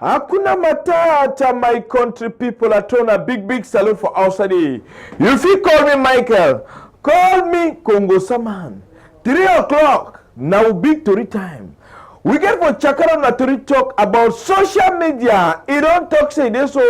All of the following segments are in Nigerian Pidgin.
Hakuna Matata, my country people are throwing a big salute for outside. You feel call me Michael, call me Congo Saman. 3 o'clock, now big Tori time. We get for Chakara na Tori talk about social media. He don't talk say this so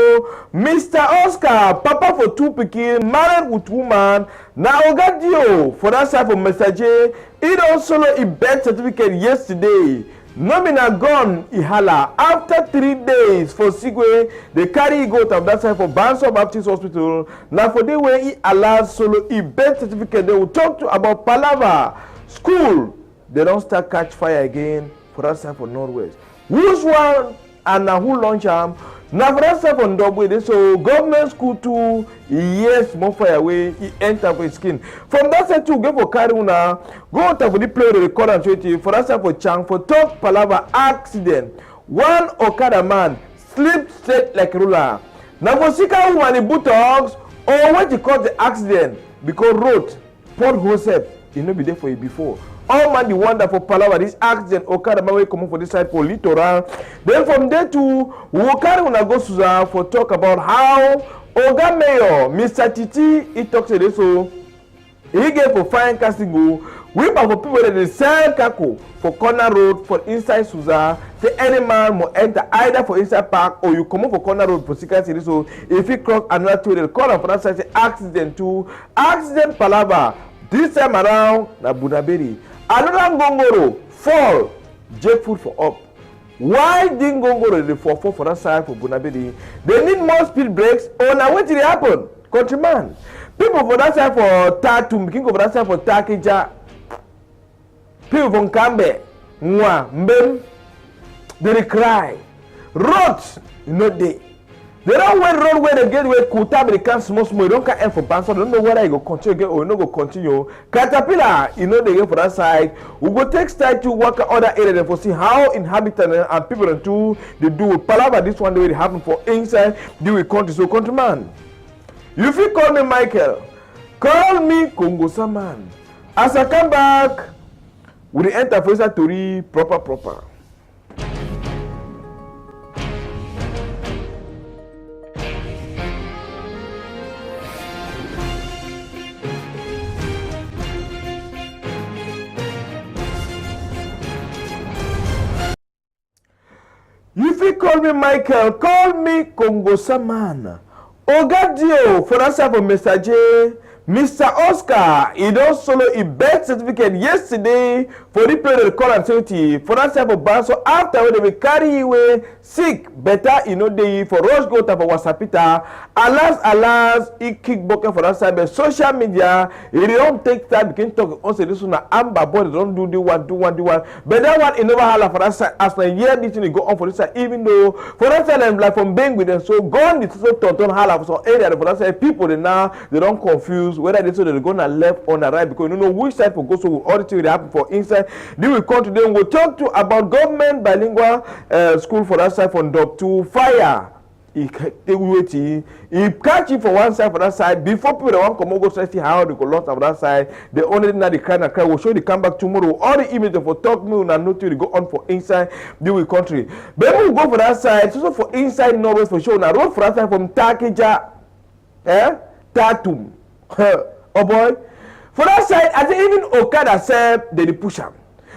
Mr. Oscar, papa for 2 pikin, married with woman. Now Ogadio for that side for Mr. J. He don't solo a birth certificate yesterday. Nomina gone Ihala after 3 days for Sigwe, they carry go to that side for Banso Baptist Hospital. Now for the way he allows solo a birth certificate, they will talk to about Palava school. They don't start catch fire again for that side for Northwest. Which one and who launch them? Now for that side for Ndobwe, so government school too, yes, more fire away, he enter for his skin. From that side to go for Karuna, go to the play the record and 20 for that side for Chang for top Palava accident. One Okada man slipped straight like a ruler. Now for Sika woman in buttocks, or what you call the accident, because road, Port Joseph, he no be there for you before. All man the wonder for Palava, this accident, Okada man will come for this side for Littoral. Then from there to Okada will go to for talk about how Oga Mayor, Mr. Titi, he talks to this so he gave for fine casting go. We for people that they sell kako for corner road for inside Suza. Say any man will enter either for inside park or you come up for corner road for Sika City. So if he cross another two, they'll call up for that side say accident too. Accident Palava. This time around na Bunaberi. Another Ngongoro fall, jackfruit for up. Why didn't Ngongoro the fall for that side for Bunabedi? They need more speed brakes. Oh, now what did it happen? Countryman. People for that side for Tatum, king of that side for Takija. People from Kambe, Mwa, Mbem, they cry. Roads, no day. They don't wait road where they get where Kuta, but they can't small. You don't can end for Banso. They don't know whether you go continue again or you no go continue. Caterpillar, you know they go for that side. We go take style to work other area for see how inhabitants and people and too they do Palava this one the way it happen for inside the way country. So countryman, if you call me Michael, call me Congo Saman. As I come back, we enter for inside Tori proper. If you call me Michael, call me Congo Saman. Ogadio for that side for Mr. J. Mr. Oscar, he don't solo a birth certificate yesterday for the play the call and safety for that side for Banso. After when they will carry away sick, better you know they for Rose go to for Wasapita. Alas, he kick bucket for that side. But social media, he don't take time. You can talk on this one. Amber boy don't do the one. But that one he never holla for that side. As a year this thing go on for this side. Even though for that side I'm like from being with them, so gone this so don't holla for some area for that side. People they now they don't confuse whether they say they're gonna left or right because you don't know which side for go. So all the things that happen for inside. Then we come today. We'll talk to about government bilingual school for that side from Dop to fire. He catch you for one side for that side before people want to come go see how they go lost for that side. They only now they cry. We'll show they come back tomorrow. All the images for talk me and not to go on for inside the country. But we go for that side. So for inside Norwest for sure. Now road for that side from Takija, Tatum. Oh boy. For that side, I think even Okada said they push him.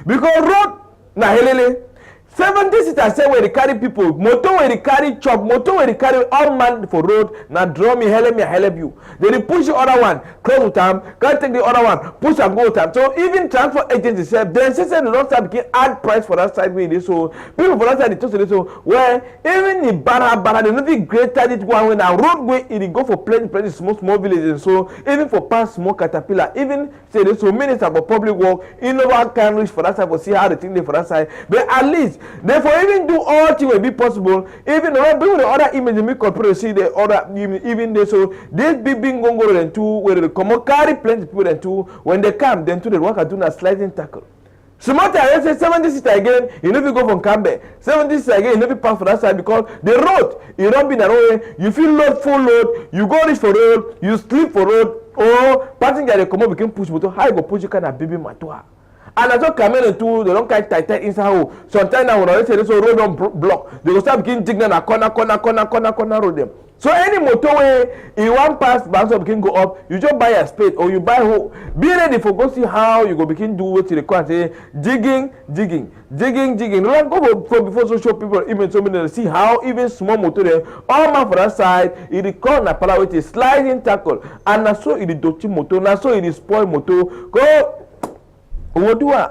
Because road na helele 70 seaters say where they carry people, motor where they carry chop, motor where they carry all man for road, now draw me, help you. Then they push the other one, close with them, can't take the other one, push and go with them. So even transport agency say, then say they don't start to add price for that side way. So people for that side they talk to this so where even the bara, they nothing great target one when a roadway it go for plenty small villages. So even for past small caterpillar, even say this so minister for public work, in over can reach for that side for see how they think they for that side. But at least therefore, even do all things will be possible. Even when bring the other image, we compare see the other even they so this big Ngongoro and two where they come carry plenty people and two when they come then to the work do a sliding tackle. So matter I say 70 seater again, you never go from Cambe. 70 seater again, you never pass for that side because the road you don't be in a way. You feel load full load, you go reach for road, you sleep for road, or passenger they come up we can push motor. How you go push you kind of baby matua. And as well come in too, they don't carry tight inside hole. Sometimes now when I say this road on block, they go start begin digging a corner road them. So any motorway, in one pass, bounce up can go up. You just buy a spade or you buy hole. Be ready for go see how you go begin do what you require. Say digging. Don't go for before social people even so many see how even small motor there, all man for that side, it is called na pala with a sliding tackle, and na so it is dirty motor, na so it is spoil motor. Go. What do I?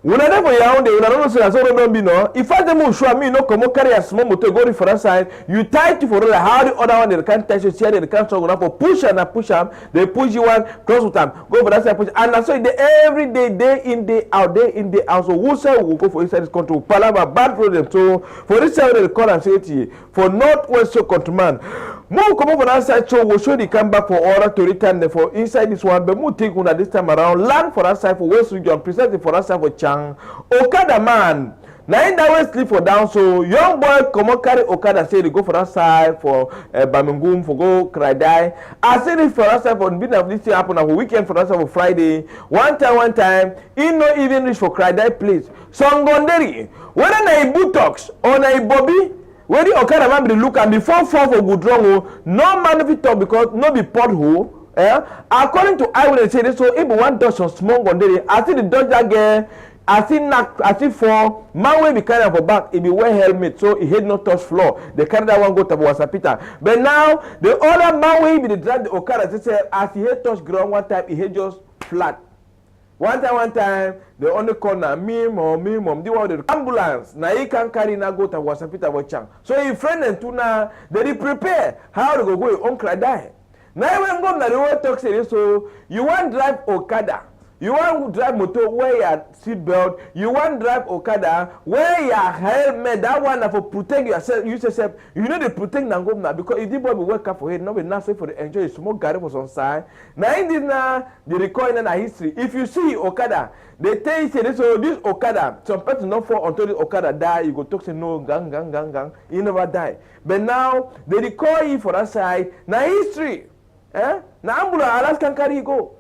When I never young day, when I don't say I don't be no. If I don't show me no come carry a small motor go for that side, you tight for like how the other one they can't touch you, see they can't strong enough for push and push them, they push you one cross with them, go for that side push, and so they every day in day out. So who say will go for inside this control? Palava bad problem. So for this side they call and say to you for Northwest so countryman. More come over that side, so we'll show the come back for order to return them for inside this one. But more take una this time around. Land for that side for West Region, precisely for that side for Chang. Okada man. Now in that way sleep for down. So young boy come on carry Okada say they go for that side for Bamingum for go Kradai. I say this for that side for bit of this thing happen on weekend for that side for Friday. One time, he no even reach for Kradai place. Songonderi. Whether na Butox or na Bobby. When the Okada man be look and before fall for good wrong, no man of it talk because no be pothole. According to eyewitness say this, so if one touch on small one day, I see the dodge again, I see fall, man will be carried for back, he be wear helmet, so he had no touch floor. They carry that one go to Wasapita. But now the other man will be the drag the Okada say as he had touch ground one time, he had just flat. One time, the only corner, me mom, the one with the ambulance. Now he can carry na go to Wasapita Wachang. So he friend and tuna, they prepare how to go on Kradai. Now when go na the road talk say so, you want drive Okada. You want to drive motor where your seat belt. You want to drive Okada where your helmet. That one for protect yourself. You yourself. You need to protect Nangomna because if the boy will work up for it, not be necessary for the enjoy small garden for some side. Now in this now the record in history. If you see Okada, they tell you say this. So this Okada, some person not fall until the Okada die. You go talk say no gang. He never die. But now they record you for that side. Now history. Now ambulance Alaska carry go.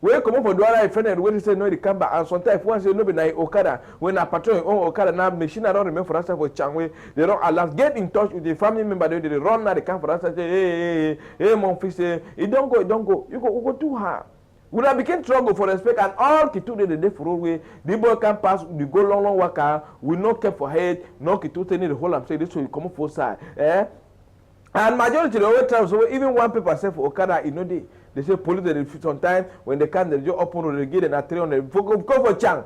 We come up for Douala, a friend and when he say no, they come back. And sometimes if one say no, be na Okada. When a patrol on Okada now machine, I don't remember for us for Changway. They don't allow get in touch with the family member. They run now. They come for us and say, hey, mon fils, it don't go. You go too hard. We have become trouble for respect and all Kitu the day for way. The boy can pass. We go long waka. We not care for head. No Kitu need the whole. I'm saying this will come up for side. And majority the way travel. So even one paper say for Okada, you know they say police they sometimes when they can they just open or they give them at 300. Go for Chang.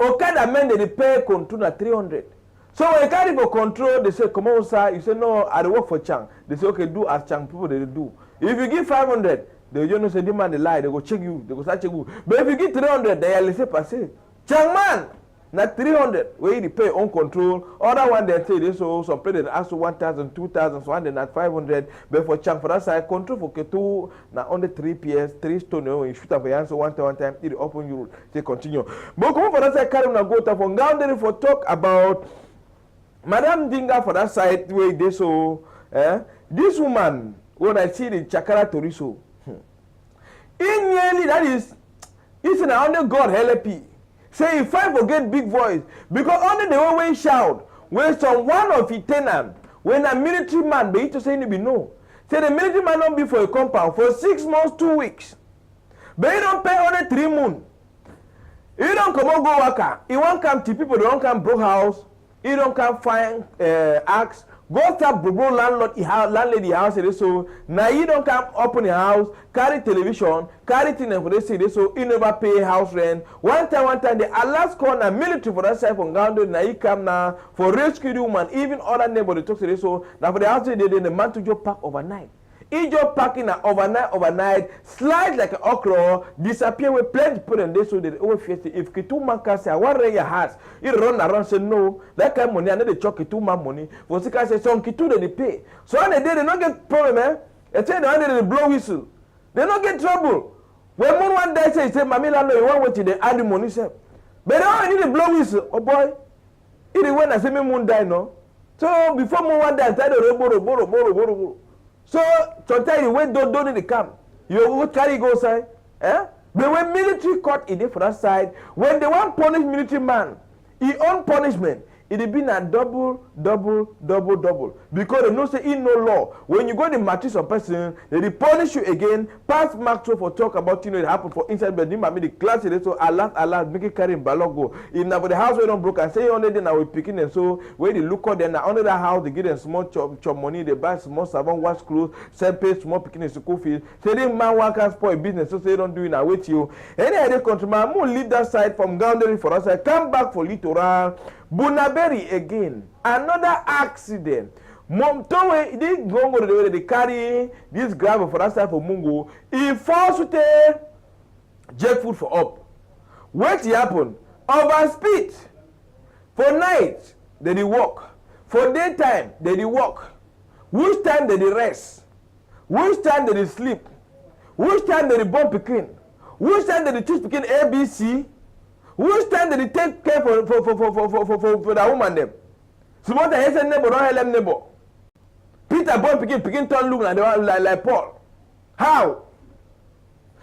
Okada men they pay control at 300. So when you carry for control, they say come on sir. You say no, I work for Chang. They say okay, do as Chang people they do. If you give 500, they just know say the man they lie. They go check you. They go start check you. But if you give 300, they are laissez passer. Chang man. Not 300, where you pay on control. Other one they say this, so some pay they ask 1,000, 2,000, so one they not 500. But for Chang for that side, control for K2, now only 3 PS, 3 stone, you shoot up for answer one time, it open you, they continue. But come for that side, carry na go to for Ngaundere for talk about Madam Dinga for that side, where they so, this woman, when I see the Chakara Toriso, in nearly that is, it's an only God help you. Say if I forget big voice, because only the one way shout, when some one of his tenant, when a military man, they to say be no. Say the military man don't be for a compound for 6 months, 2 weeks. But he don't pay only 3 months. He don't come on go worker. He won't come to people, they don't come broke house. He don't come find axe. Go tap bro landlady house so now you don't come open the house, carry television, carry things for they say so you never pay house rent. One time the last corner military for that side from Gando now you come now for rescue the woman, even other neighbor they talk to so now for the house they the man to just park overnight. He just parking overnight, slide like an okra, disappear with plenty put in this so they always face if Kitu man can say, I want your house, you run around say no, that kind of money, I know they chuck Kitu man money. For Sika say, some Kitu they pay. So on the day they don't get problem, They say they blow whistle. They don't get trouble. When one day say, Mamila, no, you want what they add the money, sir. But they don't need to blow whistle. Oh boy, it is when I say me moon die, no. So before moon one day, I tell you, borrow. So sometimes you wait don't need to come. You will carry go say, But when military court is there for that side, when they want punish military man, he own punishment. It been a double. Because they know say in no law. When you go to matrix of person, they punish you again. Pass Mark 12 for talk about it happened for inside bed. Maybe the class is so alas, make it carry in balogo. If now for the house we don't broke, I say only then I will picking and so where they look out then under that house they give them small chop money, they buy small savon, wash clothes, send pay small picking in school fees. Say they man workers spoil business, so say don't do it. I wait you. Any other country man, I'm gonna leave that side from Boundary for us. I come back for littoral. Bunaberi again, another accident. Mom towe this gongo the way they carry this gravel for that side for Mungo. He falls with a jackfruit for up. What happen? Overspeed. For night, they walk. For daytime, they walk. Which time they rest? Which time they sleep? Which time they born pikin? Which time they choose pikin ABC? Which time did they take care for the woman them? Small time he said neighbor, don't help them neighbor. Peter born picking turn look like Paul. How?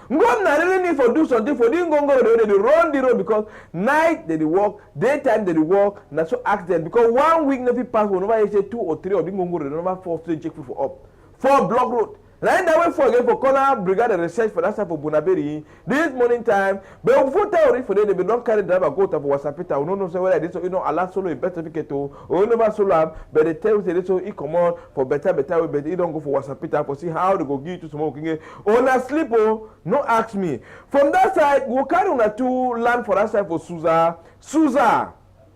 God really need for do something for them go they run the road because night they walk, daytime they walk, and so accident because 1 week never pass whenever you say 2 or 3 of them go they never force to check for up. 4 block road. Right now we for again for corner brigade research for that side for Bunaberi this morning time. But before time for them they don't carry driver go to for Wasapita. We don't know say whether this you know allow solo a birth certificate or never solo am, but they tell you say this so he come on for better way, but he don't go for Wasapita for see how they go give you to smoking. On a sleep no ask me. From that side we carry on to land for that side for Suza.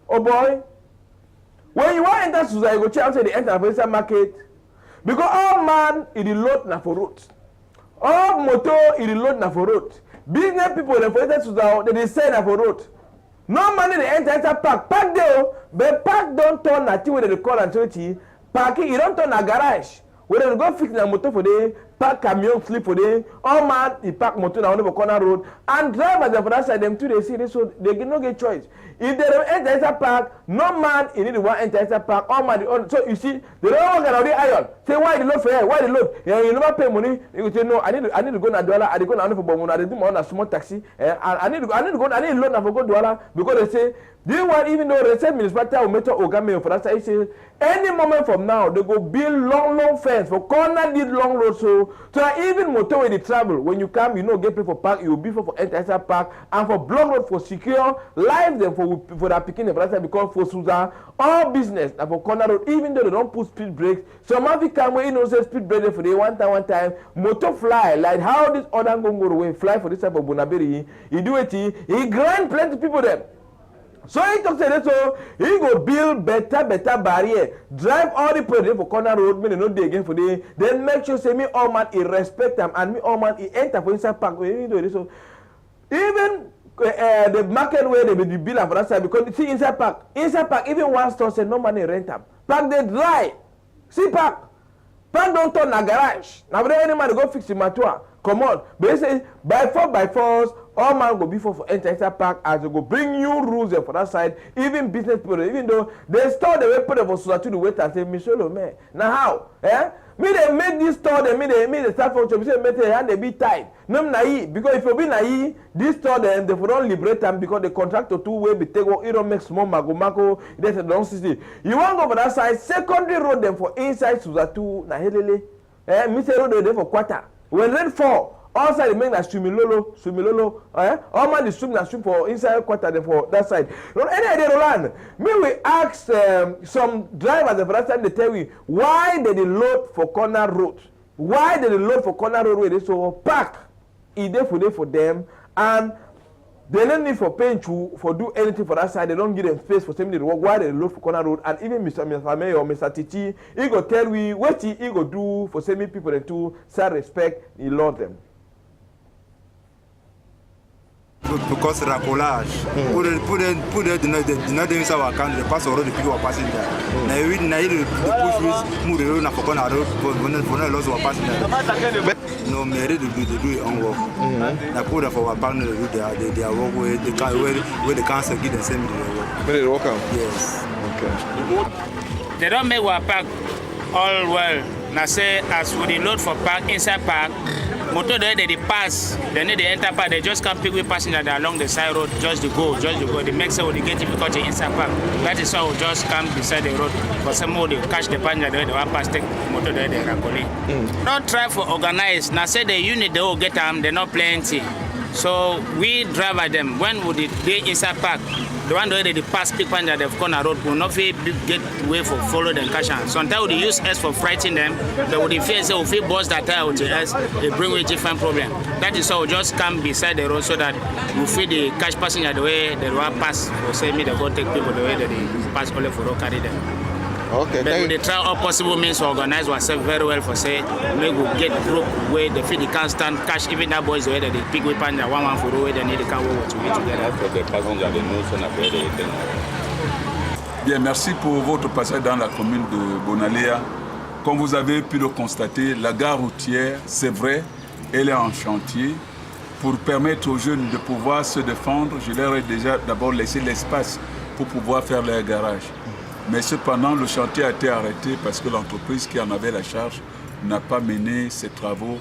Oh boy. When you want enter Suza, you go check say the enter for inside market. Because all man is the load na for road. All motor is the load na for road. Business people they for enter Suza, they say na for road. No money they enter park. Park there, but park don't turn na thing where they call and say parking, it don't turn na garage. Where they go fix na motor for day, park camion sleep for day. All man he park motor na on the corner road and drivers for that side them too they see this so they no get choice. If they don't enter inside park, no man in need to want enter inside park. All man so you see they don't work around the iron. Say why the load for here? Why the load? You never pay money. You say no. I need to go na dollar. I dey go na for Bomo. I dey do my own small taxi. I need to go. I need to load na for go dollar because they say this one even though they say municipality will make Ogame for that side. Say any moment from now they go build long fence for corner this long road so even motor with the travel when you come you know get pay for park you will be for enter inside park and for block road for secure live them for that picking for that side because for Susan all business and for corner road even though they don't put speed brakes some of the come where you know say speed brake for the one time motor fly like how this other go away fly for this type of Bunaberi he do it he grind plenty people them. So he talks say so he go build better barrier, drive all the people for corner road, me no dey again for the then make sure say me all man he respect them and me all man he enter for inside park. You do this so even the market where they be build for that side because see inside park even one store say no money rent them. Park they dry. See park don't turn na garage. Now when any man go fix the matua, come on. But they say by force, all man go before for enter inside park as they go bring new rules there for that side. Even business people, even though they store the way put them for Suza to the wait and say, Michelle, man. Now how? Me they make this store, they start for me say make the hand they be tight. No naive because if you be naive, this store them they don't liberate them because the contractor two way be take you don't make small mago. They say don't see. You want go for that side, secondary road them for inside Suza two na helele. Me say road they for quarter. When rain fall, all side they make na swimilolo. All man the swim for inside quarter them for that side. Any idea Roland? Me we ask some drivers for that time they tell me why they load for corner road. Why they load for corner road where they so park e dey for them and they don't need for paying for do anything for that side. They don't give them space for something to work. Why they load for corner road and even Mr. Fame or Mr. Titi, he go tell we what he go do for semi people and to self respect. He love them. Because racolage, put it not inside our country, the pass already people are passing there. Now we need to push with move the road and for corner road for not loss of passing. No, me ready to do it on work. Now put for our partner to do their work where the council give the same to their work. Where they work out? Yes. Okay. They don't make our park all well. Now say as we load for park inside park, motor they pass, they need to enter park, they just can't pick with passenger that along the side road, just to go. They make sure they get difficulty inside park. That is why we just come beside the road. For some more they catch the passenger they want pass take motor they Rakoli. Don't try for organize. Now say the unit they will get them, they're not plenty. So we drive at them. When would they inside park? The one where they pass big passenger they've gone a road will not get way for follow them cash on. Sometimes they use us for frightening them. They would fear say if we boss that tire with us, they bring with different problem. That is how we just come beside the road so that we feel the cash passenger the way they want pass. For say me they go take people the way that they pass only for road carry them. Okay. But we try all possible means to organize ourselves very well for say maybe we get group where they feel they can't stand cash even that boys the way that they pick with panda one for the way they need they can't work together. Bien, merci pour votre passage dans la commune de Bonaléa. Comme vous avez pu le constater, la gare routière, c'est vrai, elle est en chantier. Pour permettre aux jeunes de pouvoir se défendre, je leur ai déjà d'abord laissé l'espace pour pouvoir faire leur garage. Mais cependant, le chantier a été arrêté parce que l'entreprise qui en avait la charge n'a pas mené ses travaux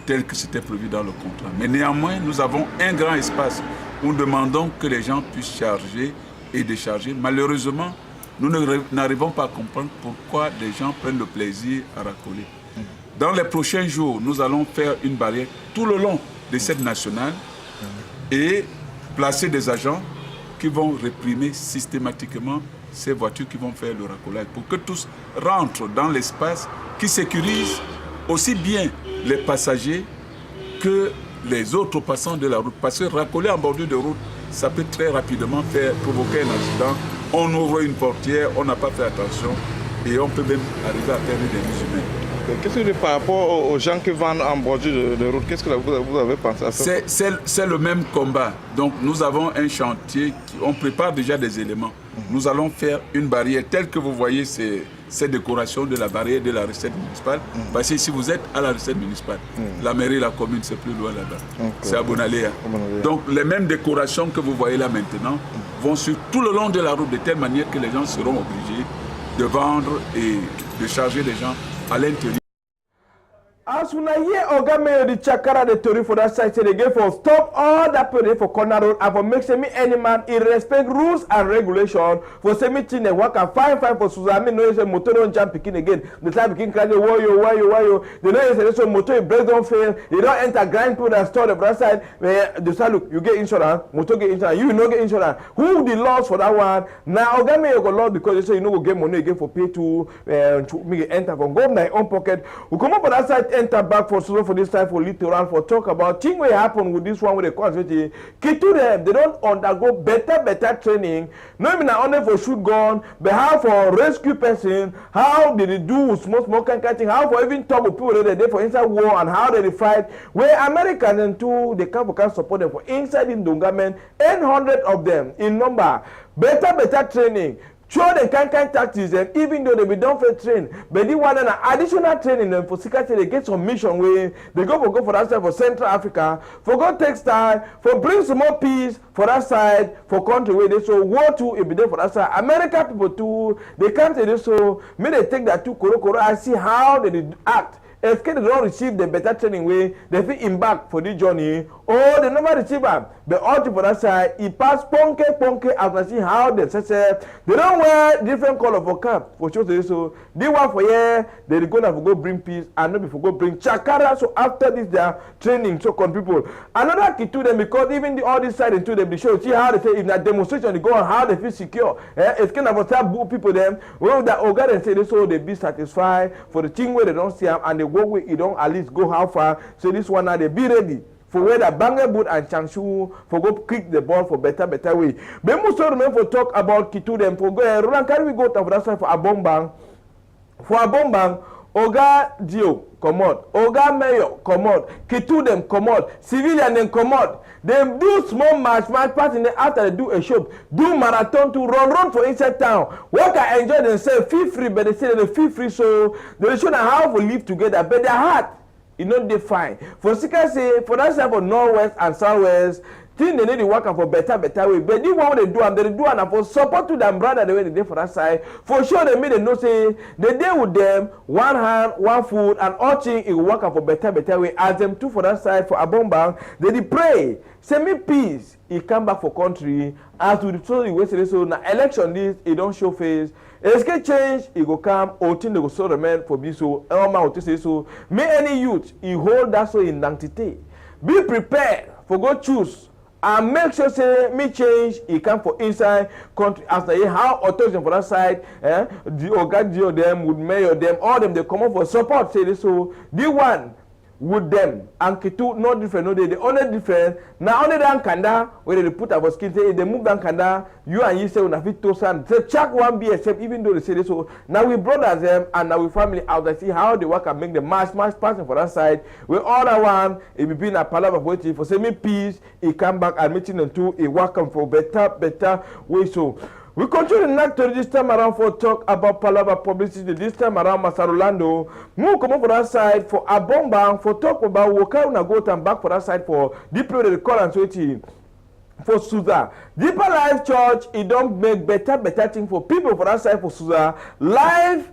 tels que c'était prévu dans le contrat. Mais néanmoins, nous avons un grand espace où nous demandons que les gens puissent charger et décharger. Malheureusement, nous n'arrivons pas à comprendre pourquoi les gens prennent le plaisir à racoler. Dans les prochains jours, nous allons faire une barrière tout le long de cette nationale et placer des agents qui vont réprimer systématiquement ces voitures qui vont faire le racolage pour que tous rentrent dans l'espace qui sécurise aussi bien les passagers que les autres passants de la route. Parce que racoler en bordure de route, ça peut très rapidement provoquer un accident. On ouvre une portière, on n'a pas fait attention et on peut même arriver à perdre des vies humaines. Qu'est-ce que par rapport aux gens qui vendent en bordure de route, qu'est-ce que vous avez pensé à ça? C'est le même combat. Donc nous avons un chantier, on prépare déjà des éléments. Nous allons faire une barrière telle que vous voyez ces décorations de la barrière de la recette municipale. Parce que si vous êtes à la recette municipale, la mairie, la commune, c'est plus loin là-bas. C'est à Bonaléa. Donc les mêmes décorations que vous voyez là maintenant vont sur tout le long de la route de telle manière que les gens seront obligés de vendre et de charger les gens à l'intérieur. As una hear Oga Mayor the Chakara the Tori for that side say they get for stop all that period for corner road and for make say me any man in respect rules and regulation for say me thing they work and fine for Suzanne no say motor don't jump picking again the time picking cry why yo they know say so motor break don't fail you don't enter grind people and store the brother side where the say look you get insurance motor get insurance you no get insurance who the laws for that one now Oga Mayor go law because they say you no go get money again for pay to make it enter from government own pocket we come up on that side enter back for this time for Littoral for talk about thing will happen with this one with the cause key to them they don't undergo better training not even only for shoot gun but how for rescue person how they do small kind thing how for even talk with people that they for inside war and how they fight where Americans and too they can support them for inside in Dungamen 800 of them in number better training. Sure, they can tactics them, even though they be done for train. But they want an additional training them for security. They get some mission where they go for that side for Central Africa, for go textile, for bring some more peace for that side, for country where they so war too. It be there for that side. American people too, they can't say this so. May they take that to Koro and see how they act. If they don't receive the better training way, they feel embark for this journey, or they never receive them. But all for that side, it pass ponke after see how they say they don't wear different color for cap. For sure, so they want for they go bring peace and not before go bring chakara. So after this, their training, so con people. Another key to them because even all this side into them, they show see how they say in that demonstration they go on how they feel secure. It's kind of a taboo people them. Well, that Oga and say this so they be satisfied for the thing where they don't see them and they go where you don't at least go how far. So this one now they be ready for where the Bangla Boot and Changshu for go kick the ball for better way. But most of them for talk about Kitu them for go Roland can we go to that side for Abombang? For Abombang, Oga Dio come out, Oga Mayor come out, Kitu them come out, civilian them come out. They do small match part in the after they do a show, do marathon to run for inside town. Work and enjoy themselves, feel free, but they say they feel free, so they show them how to live together, but their heart, you know, they fine. For second say, for that side for Northwest and Southwest, Still they need to work for better way. But the one they do and for support to them brother the way they did for that side. For sure they made them know say they deal with them, one hand, one food, and all thing it will work for better way. As them two for that side for Abombang, they pray. Say me peace, he come back for country. As we told you yesterday, so now election this, he don't show face. SK change, he go come, or thing they go so remain for be so, Elma to say so. May any youth, he hold that so in identity. Be prepared for go choose. And make sure say me change, he come for inside country as they how authority for that side, the Ogadio them would mayor them, all them they come up for support. Say this so the one with them and Kitu no different, no they only different. Now only down Kanda where they put our skin say if they move down Kanda, you and you say when I fit to sand. Say check one BSF even though they say this so now we brothers them and now we family out there see how they work and make the mass passing for that side. We all that one it be been a palaver waiting for say me peace, he come back and meeting them too, he work for better way so. We continue next to this time around for talk about Palava publicity. This time around Masarolando. Move come over that side for Abombang for talk about Wokauna go and back for that side for deeper the call and sweetie. For Suza, Deeper Life Church, it don't make better thing for people for that side for Suza. Live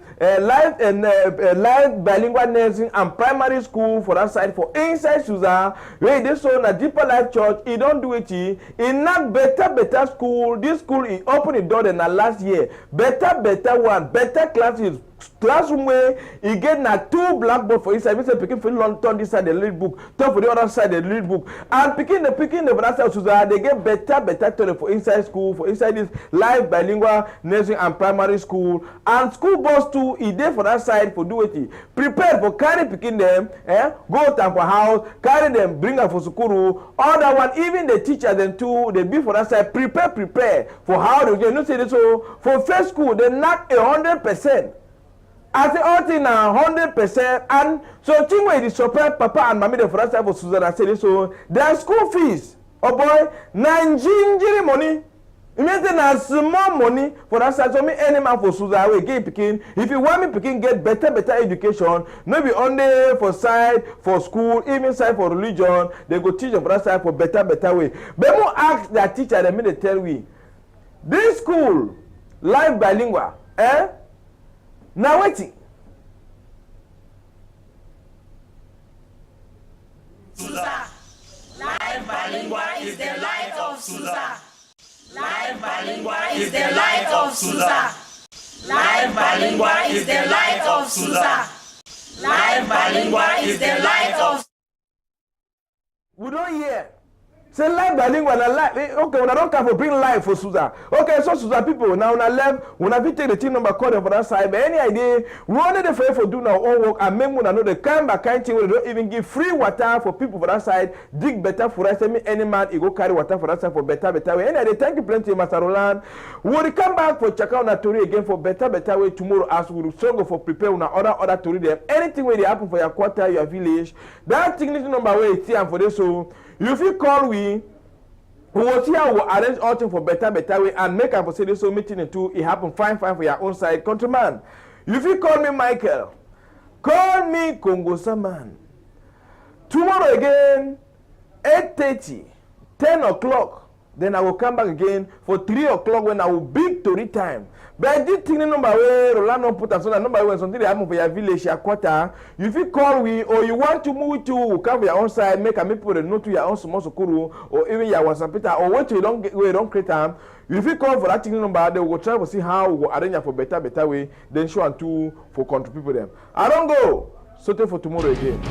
bilingual nursing and primary school for that side for inside Suza. Where this one a Deeper Life Church, it don't do it. It not better school. This school it opened the door than the last year. Better one, better classes. Classroom where he get na 2 blackboard for inside. We say picking for turn this side the lead book, turn for the other side the lead book, and picking the for that side Suza. They get better toilet for inside school, for inside this live bilingual nursing and primary school, and school bus too. He there for that side for do it. Prepare for carry picking them, go down for house, carry them, bring them for sukuru. Other one even the teacher them too. They be for that side. Prepare for how they get. You know say this so for first school they knock 100%. I say all thing now 100%, and so thing where it support papa and mommy the first time for Susan. I say so their school fees, oh boy, Nigerian money. It means na small money for that side. So me any man for Susan we get picking. If you want me picking get better education, maybe only for side for school, even side for religion, they go teach them for that side for better way. But more ask their teacher, they may tell we this school live bilingual, now waiting. Suza. Live bilingual is the light of Suza. Live bilingual is the light of Suza. Live bilingual is the light of Suza. Live bilingual is the light of. We don't hear. Say live bilingual and live. Okay, when I don't come for bring live for Suza. Okay, so Suza people now on left. When I take the team number code for that side, but any idea? We only the for do our own work and make one know the kind thing where they don't even give free water for people for that side. Dig better for us. Any man he go carry water for that side for better way. Any idea? Thank you plenty, Master Roland. We will come back for check out na Tori again for better way tomorrow as we will struggle for prepare una other Tori them. Anything where they happen for your quarter, your village. That thing number way it's here for this so. If you call we will see how we arrange all things for better way and make a say so meeting it too. It happen fine for your own side, countryman. If you call me Michael, call me Congo Saman. Tomorrow again, 8:30, 10 o'clock. Then I will come back again for 3 o'clock when I will big Tori time. But this thing number where Rolando put us on a number when something happen for your village, your quarter. If you call we or you want to move to come for your own side, make a me put a note to your own small sukuru or even your WhatsApp or what you don't create time. If you call for that thing number, they will try to see how we will arrange for better way. Then show and two for country people them. I don't go. So for tomorrow again.